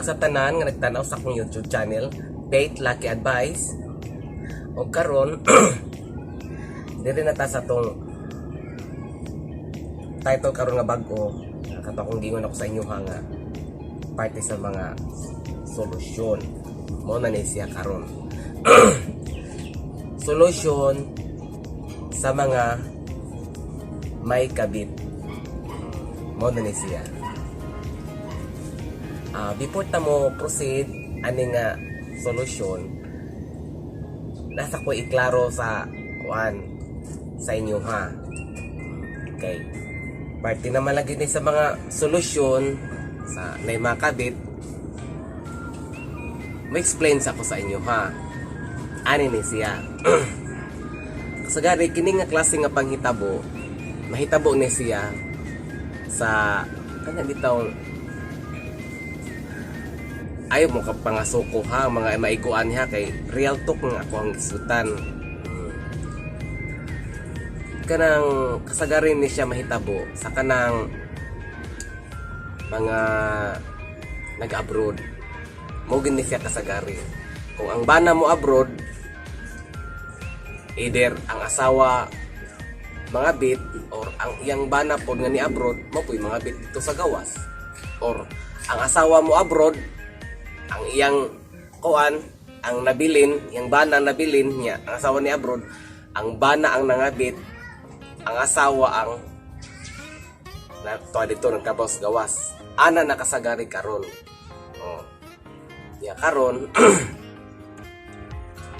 sa tanan nga nagtanaw sa akong YouTube channel, Faith Lucky Advice. O karon diri na ta sa tong title karon nga bag-o. Kato akong gingon ako sa inyo nga parte sa mga solusyon. Mo na ni siya karon. Solusyon sa mga may kabit. Mo na ni siya. Before ta mo proceed ani nga solusyon, nasa ko iklaro sa sa inyo ha. Okay. Parte naman lagi din sa mga solusyon sa may mga kabit. Ma-explain sa ko sa inyo ha. Ani ni siya. Kasagari kini nga klase nga panghitabo, mahitabo ni siya sa kana bitaw ayaw mo kang pangasuko ha, mga maiguan niya kay real talk nga ako ang isutan. Kanang kasagarin ni siya mahitabo sa kanang mga nag-abroad. Mogin ni siya kasagarin. Kung ang bana mo abroad, either ang asawa mga bit or ang iyang bana pod nga ni abroad, mo po'y mga bit dito sa gawas. Or ang asawa mo abroad, ang iyang ang nabilin, yung bana nabilin niya, ang asawa ni abroad, ang bana ang nangabit, ang asawa ang to dito nagkabawas gawas. Ana nakasagari karon. Ya karon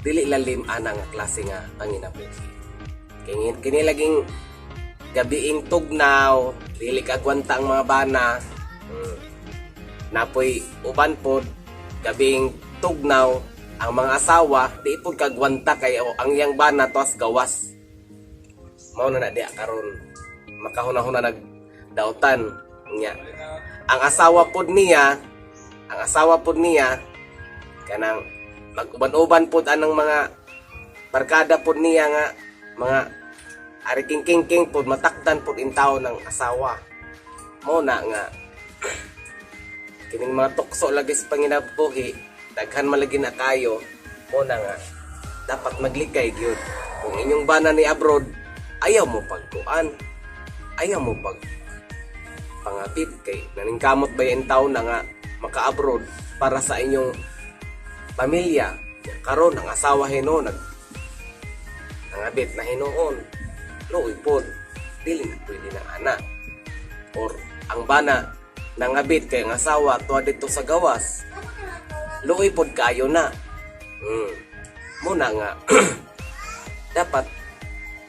dili lalim ana nga klase nga panginabuhi. Kini laging gabiing tugnaw, dili kagwanta ang mga bana. Napoy uban pod gabing tugnaw ang mga asawa di ipod kagwanta kay ang iyang bana toas gawas. Mao na diya karon makahuna-huna nagdautan niya. Ang asawa pod niya kanang mag-uban-uban pod anang mga barkada pod niya nga mga ari king pod matakdan pod intaw ng asawa. Mao na nga kining mga tukso lagi sa panginabuhi, daghan malagi na kayo, mo na nga, dapat maglikay gyud. Kung inyong bana ni abroad, ayaw mo pagkuan, ayaw mo pangapit kay naningkamot ba yung taon na nga maka-abroad para sa inyong pamilya. Karon ang asawa hino, nangabit na hinoon, luoy pod, dili na pwede ng anak. Or ang bana, nangabit kay ang asawa tuwa dito sa gawas, luoy pod kayo na. Muna nga dapat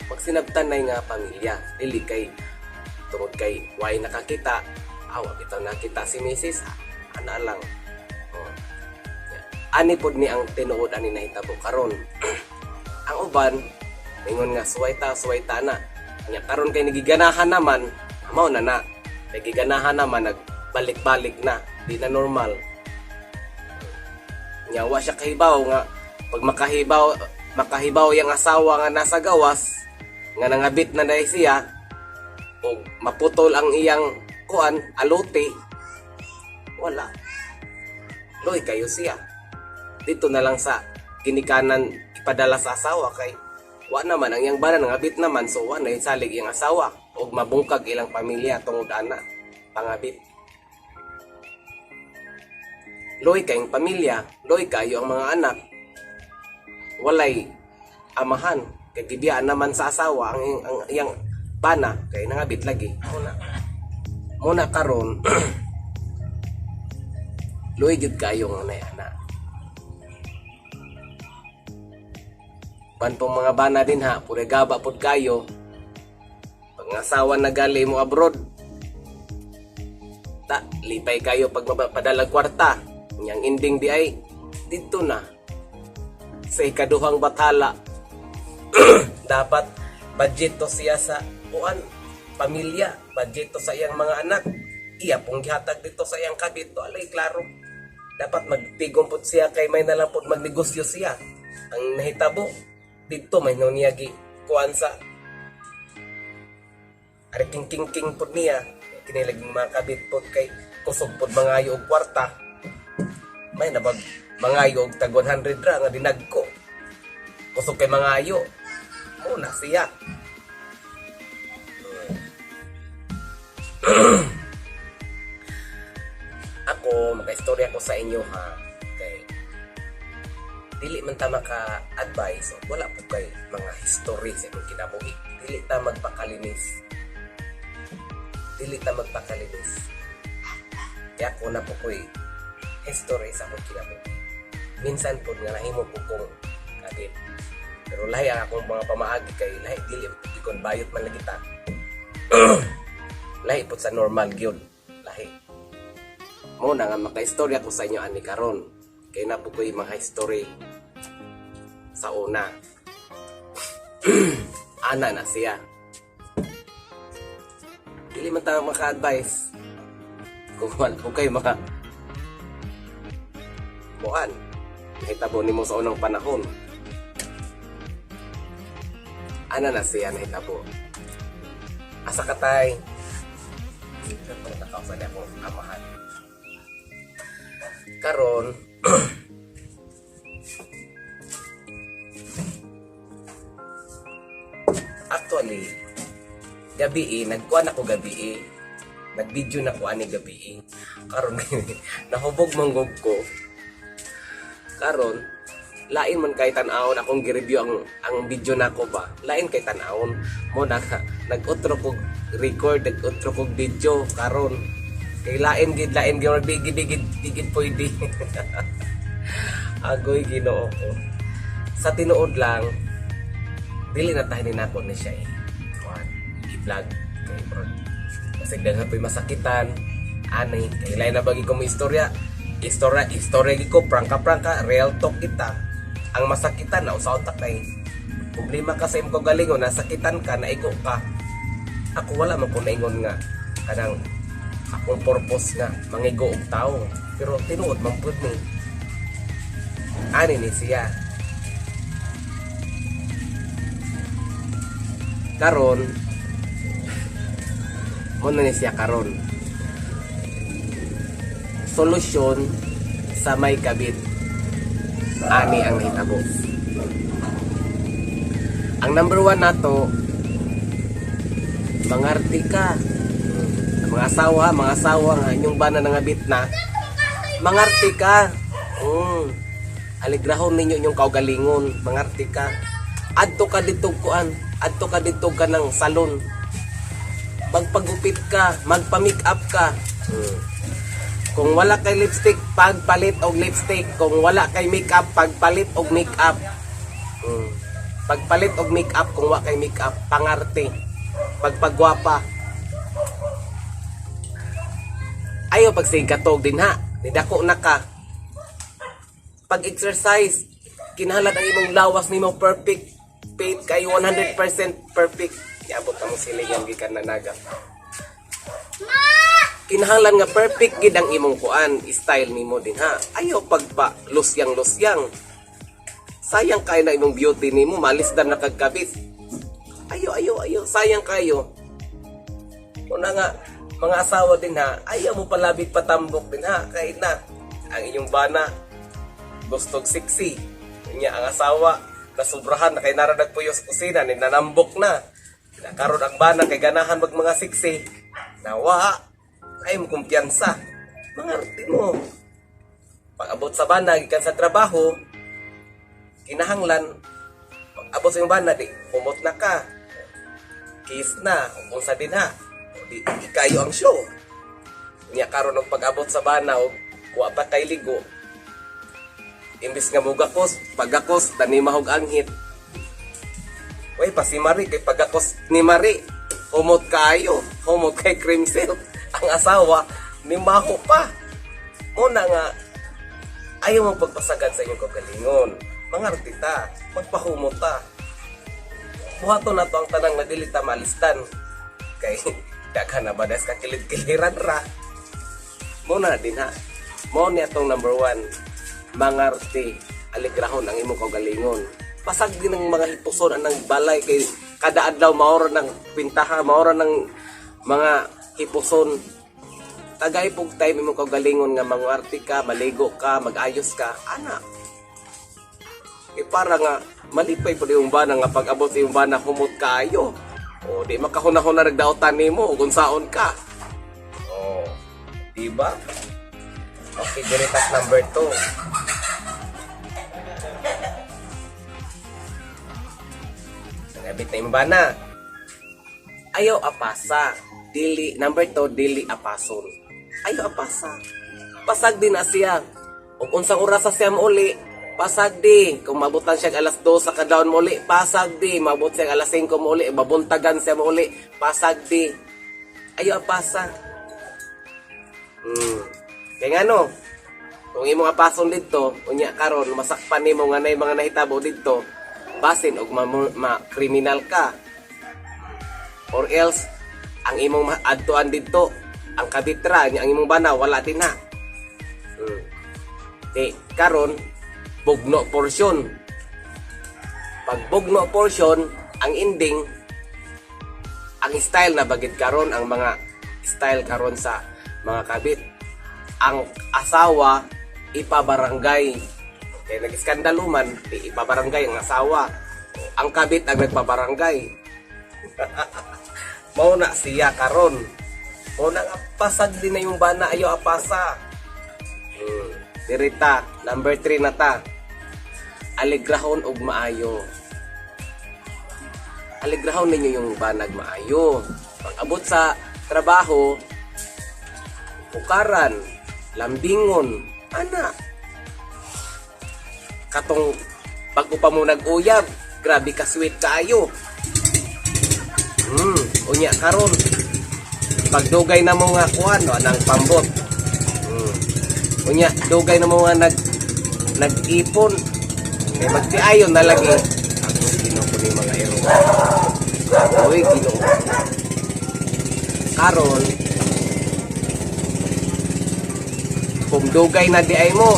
magsinabtan na nga pamilya, dili kay tungod kay way nakakita bitaw nakita si Mrs. Ana lang. Ani pod ni ang tinuod ani nahitabo karon. Ang uban ingon nga suwayta na nya karon kay nagiganahan naman, mao na nagiganahan naman balik-balik na, di na normal. Nyawa siya kahibaw nga, pag makahibaw yung asawa nga nasa gawas, nga nangabit na dahil siya, o maputol ang iyang alote, wala. Loy kayo siya. Dito na lang sa ginikanan ipadala sa asawa kay wa naman ang iyang bana nangabit naman, so wa na salig iyang asawa, o mabungkag ilang pamilya tungod ana pangabit. Loy kayong pamilya, loy kayo ang mga anak. Walay amahan, kay gibiyaan naman sa asawa ang iyang bana kay nangabit lagi. Muna karon loy gyud kayo nga anak. Pan pong mga bana din ha, pure gaba pod kayo. Pag asawa nagali mo abroad, lipay kayo pag padala kwarta. Yang ending di ay dito na sa ikaduhang bathala. Dapat budget to siya sa pamilya, budget to sa iyang mga anak, iya pong gihatag dito sa iyang kabit to alay klaro. Dapat magtigom pud siya kay may nalang pud magnegosyo siya. Ang nahitabo dito may niyagi kuan sa ari king pud niya kinilaging mga kabit pud kay kusog pud mga og kwarta. may nabag mangayo og tag 100 ra nga dinagko. Kusog kay mangayo. Muna siya. Ako, maka-istorya ko sa inyo ha. Kay dili man ta maka-advise o wala po kay mga history sa imong kinabuhi. Dili ta magpakalinis. Kaya ako na po ko'y history sa akong kinabuhi. Minsan po nga nahimo po kong kabit. Pero lahi ang akong mga pamaagi kay lahi dili ko bayot man lagi ta. Lahi po sa normal gyud. Lahi. Muna nga maka-istorya ko sa inyo ani karon. Kay na po ko'y mga history sa una. Ana na siya. Dili man tayo maka-advise. Kung wala po kayo bukan. Nahitabo ni mo sa unang panahon. Ana na siya nahitabo. Asa ka tay? Ito po nakausan niya akong amahan. Karon, actually, gabi nagkuhan ako gabi nag-video na ko ani gabi karon nahubog manggog ko karon lain man kay tan-awon akong gi-review ang video nako ba lain kay tan-awon mo nag-utro ko record nag-utro ko video karon kay lain gid digid pwede agoy Ginoo ko sa tinuod lang dili na tayo ninako ni siya i-vlog kay bro kasi daghan po'y masakitan ani kay lain na bagi ko mo istorya ko prangka real talk kita ang masakitan na usaw ta kay problema ka sa imong kagalingon nasakitan ka naigo ka ako wala man ko naingon nga kanang akong purpose nga mangigo og tao pero tinuod man pud ni ani ni siya karon muna ni siya karon solusyon sa may kabit ani ang nahitabo ang number 1 nato mangarti ka mga asawa nga inyong bana nangabit na mangarti ka aligrahon ninyo inyong kaugalingon mangarti ka adto ka dito ka ng salon magpagupit ka magpa-make up ka kung wala kay lipstick pagpalit og lipstick kung wala kay makeup pagpalit og makeup pagpalit og makeup kung wala kay makeup pangarte pagpagwapa ayo pagsigatog din ha nidako na ka pag-exercise kinahanglan ang imong lawas nimo perfect paid kay 100% perfect iabot na mo sila yung gikan na naga kinahanglan nga perfect gid ang imong kuan style nimo din ha ayo pagpa lusyang sayang kay na imong beauty nimo malis dan nakagkabit ayo sayang kayo una nga mga asawa din ha ayaw mo palabig patambok din ha kay na ang inyong bana gustog sexy niya ang asawa nasubrahan na kay naradag po yung kusina ninanambok na karon ang bana kay ganahan mag mga sexy nawa ay mo kumpiyansa mga rutin mo pag abot sa bana gikan sa trabaho kinahanglan pag abot sa yung bana di pumot na ka kiss na kung sa din ha di kayo ang show niya karon og pag-abot sa bana og wa pa kay ligo imbis nga mugakos pagakos tani mahog anghit way pa si Marie kay pagakos ni Marie humot kay cream silk ang asawa ni maho pa una nga ayaw mong pagpasagad sa inyong kagalingon mga artista magpahumot ta buhaton na to ang tanang nadilita malistan kay daghan na ba des kakilid-kiliran ra muna din ha mo niya tong number 1 mangarte aligrahon ang imong kaugalingon pasag din ng mga hipuson anang balay kay kada adlaw maoro ng pintaha maoro ng mga hipuson tagay pug time imo kagalingon nga mangarte ka, maligo ka, mag-ayos ka, ana. Para nga malipay pud yung bana nga pag-abot yung bana humot kaayo. O di makahuna-huna nagdaotan nimo kung saon ka. Oh, di ba? Okay, diritas number 2. Nagabit na yung bana. Ayaw apasa. Dili number 2, dili apason. Ayaw apasa. Pasag din na siya. Ug unsang oras sa siya uli, pasag di. Kung mabutan siya alas 2 sa kadawon muli, pasag di. Mabut siya alas 5 muli, babuntagan siya muli, pasag di. Ayaw apasa. Kaya nga no, kung imo nga pason dito, unya karon masakpan nimo nga nay mga nahitabo dito, basin og ma-kriminal ka. Or else ang imong adtuan dito, ang kabitra nya ang imong bana wala din na. Karon bugno portion. Pag bugno portion, ang ending ang style na bagid karon, ang mga style karon sa mga kabit, ang asawa ipabarangay. Kaya nag-iskandaluman, ipabarangay ang asawa. Ang kabit ang nagpabarangay. Mao na siya karon. Mao na pasag din na yung bana, ayo apasa. Dirita, number 3 na ta. Aligrahon og maayo. Aligrahon ninyo yung banag maayo. Pag abot sa trabaho, pukaran, lambingon, ana. Katong bago pa mo nag-uyab, grabe ka sweet kaayo. Unya karon. Pagdugay na mo nga kuan, no, anang pambot. Unya dugay na mo nga nag-ipon. Kay magtiayon na lagi. Ako Ginoo ko ni mga ero. Oy Ginoo. Karon kung dugay na di ay mo,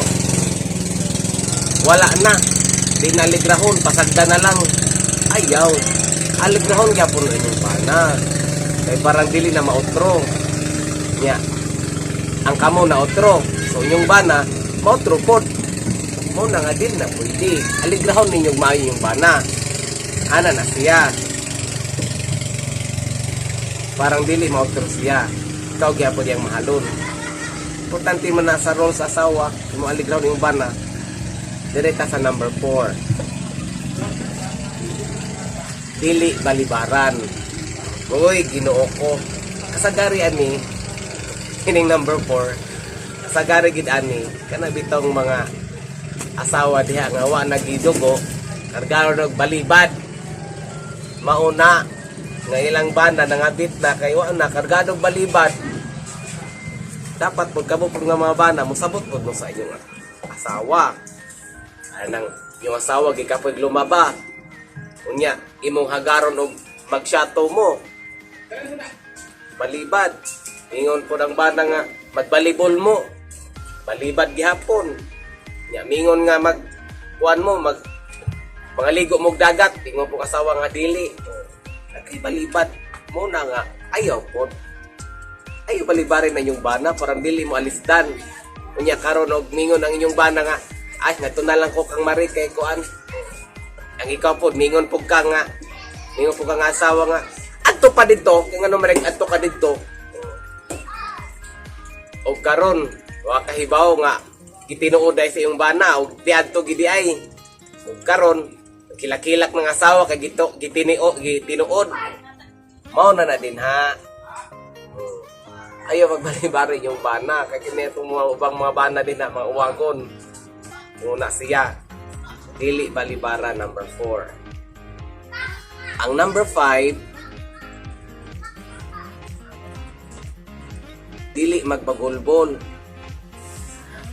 wala na. Di naligrahon, pasagda na lang. Ayaw. Aligrahon gyapon inyong bana. Kay parang dili na mautro. Nya. Ang kamo na utro. So inyong bana, mautro pod. Mo na nga din na pwede. Aligrahon ninyong maayo yung bana. Ana na siya. Parang dili mautro siya. Ikaw gyapon yang mahalon. Importante man na sa role sa asawa, mo aligrahon yung bana. Direta sa number 4. Dili balibaran. Uy, Ginoo ko. Kasagari ani, kining number 4. Kasagari gid ani, kana bitong mga asawa diha nga wa nagidugo, kargaro og balibad. Mauna nga ilang bana nangabit na kay wa na kargado og balibad. Dapat pag kamo nga mga bana mosabot pod mo sa inyong asawa. Anang yung asawa gikapag lumaba. Unya imong hagaron og magsyato mo. Balibad. Ingon po ng bana nga magbalibol mo. Balibad gihapon. Nya mingon nga kuan mo mga ligo mog dagat, ingon po asawa nga dili. Kay balibad mo na nga ayaw pod. Ayaw balibarin na inyong bana, parang dili mo alisdan. Unya karon og mingon ang inyong bana nga, ay nato na lang ko kang mari kay kuan. Ang ikaw pod mingon pug ka nga. Mingon pug ka nga asawa nga, adto pa didto, kay ngano marek adto ka didto. Og karon wa kahibaw nga gitinuod ay sa iyong bana og diadto gidi ay. Og karon kilakilak ng asawa kay gitinuod. Mao na din ha. Ayaw magbalibarin yung bana. Kaya kinetong mga ubang mga bana din na mga uwagon. Una siya. Dili balibara, number 4. Ang number 5, dili magbagulbol.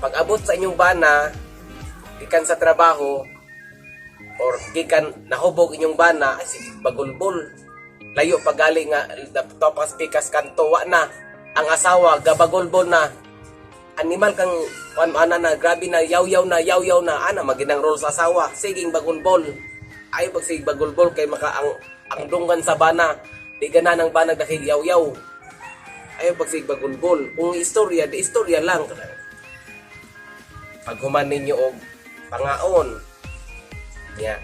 Pag abot sa inyong bana, gikan sa trabaho, or gikan nahubog inyong bana, ay sige, bagulbol. Layo pagali nga, topas pikas kanto, wa na. Ang asawa gabagolbol na, animal kang ana na, grabe na, yaw-yaw na, ana maginang role sa asawa, siging bagolbol. Ay pag sig bagolbol kay maka ang dunggan sa bana, di gana ng bana dahil yaw-yaw. Ayaw pagsigbagulbol. Kung istorya, di istorya lang. Pag human ninyo og pangaon, nya,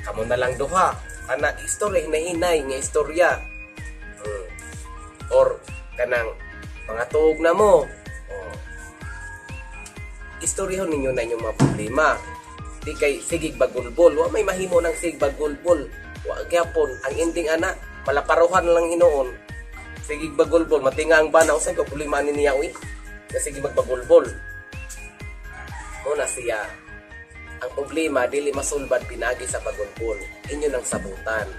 kamo na lang duha. Kana istorya, hinahinay nga istorya. Or, kanang, mga tuog na mo. Istoryahon ninyo na inyong mga problema. Di kay sigig bagulbol. Wa may mahimo ng sigig bagulbol. Wa gyapon. Ang ending ana, malaparuhan lang hinoon. Sigig bagulbol. Matinga ang bana. Usay ka problema ni niya uy. Kasi sige magbagulbol. Muna siya. Ang problema, dili masulbad pinagi sa bagulbol. Inyo nang sabutan.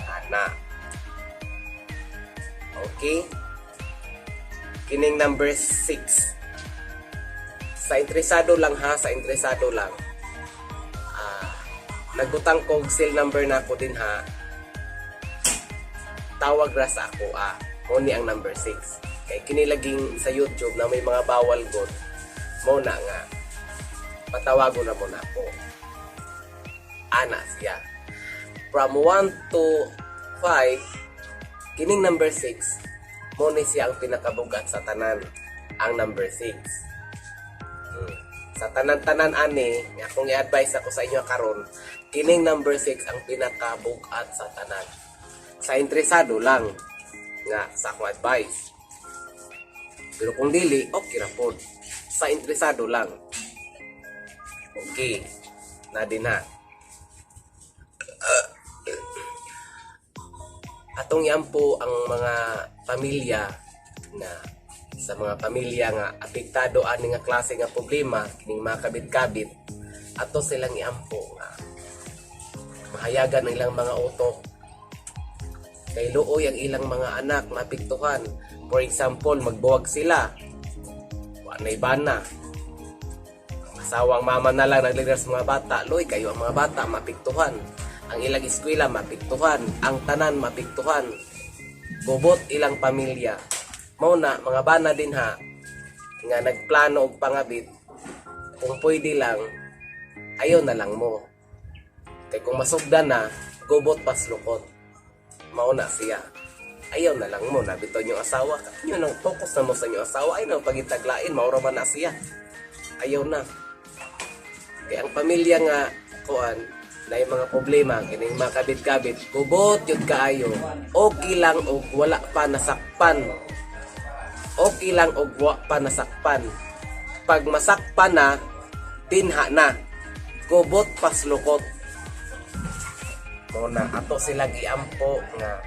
Ana. Okay? Kining number 6. Sa interesado lang ha, sa interesado lang. Nagbutang kog seal number na ako din ha. Tawag ra sa ako mo ni ang number 6. Kay kinilaging sa YouTube na may mga bawal god. Mo na nga. Patawago na mo na ako. Ana siya. From 1 to 5, kining number 6, mo ni siya ang pinakabugat sa tanan. Ang number 6. Sa tanan-tanan ani, nga kung i-advise ako sa inyo karon, kining number 6 ang pinakabugat sa tanan. Sa interesado lang nga sa akong advice. Pero kung dili, okay ra pod. Sa interesado lang. Okay. Na din na. Atong iampo ang mga pamilya na sa mga pamilya nga apektado ani nga klase nga problema kining mga kabit-kabit ato silang iampo nga mahayagan ang ilang mga utok kay luoy ang ilang mga anak maapektuhan. For example, magbuwag sila, wanay bana, asawang mama na lang naglider sa mga bata, luoy kayo ang mga bata maapektuhan, ang ilang eskwela maapektuhan, ang tanan maapektuhan, gubot ilang pamilya. Mao na mga bana din ha nga nagplano og pangabit, kung pwede lang ayaw na lang mo kay kung masugdan na gubot pas lukot. Mao na siya, ayaw na lang mo nabito yung asawa inyo nang focus na mo sa inyo asawa ay nang pagitaglain maura man na siya, ayaw na kay ang pamilya nga kuan na yung mga problema kining mga kabit-kabit gubot yun kaayo, okay lang og wala pa nasakpan. Okay lang og wa pa nasakpan. Pag masakpan na, tinha na. Gubot pas lukot. Muna ato sila giampo nga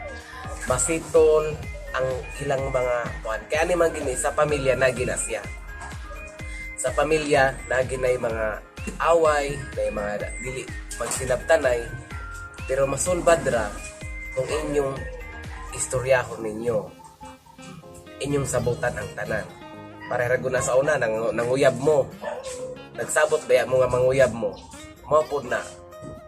masitol ang ilang mga kuan. Kaya ni man gini sa pamilya na ginasya. Sa pamilya na ginay mga away, na mga dili magsinabtanay, pero masulbad ra kung inyong istoryahon ninyo. Inyong sabutan ang tanan. Pareherago na sa una, nanguyab mo. Nagsabot baya mo nga manguyab mo. Mapod na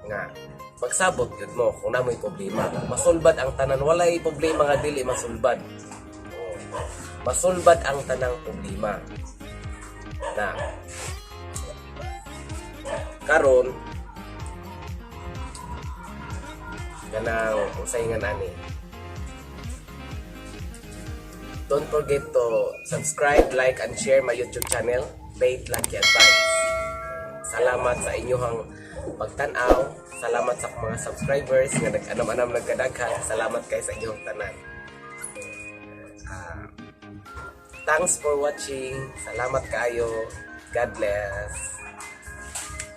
nga magsabot yun mo kung namoy problema. Masulbad ang tanan. Walay problema nga dili masulbad. Masulbad ang tanang problema. Na karon kanang usayngan ani. Don't forget to subscribe, like, and share my YouTube channel, Faith Lucky Advice. Salamat sa inyong pagtanaw. Salamat sa mga subscribers nga nag-anam-anam nagkadaghan. Salamat kayo sa inyong tanan. Thanks for watching. Salamat kayo. God bless.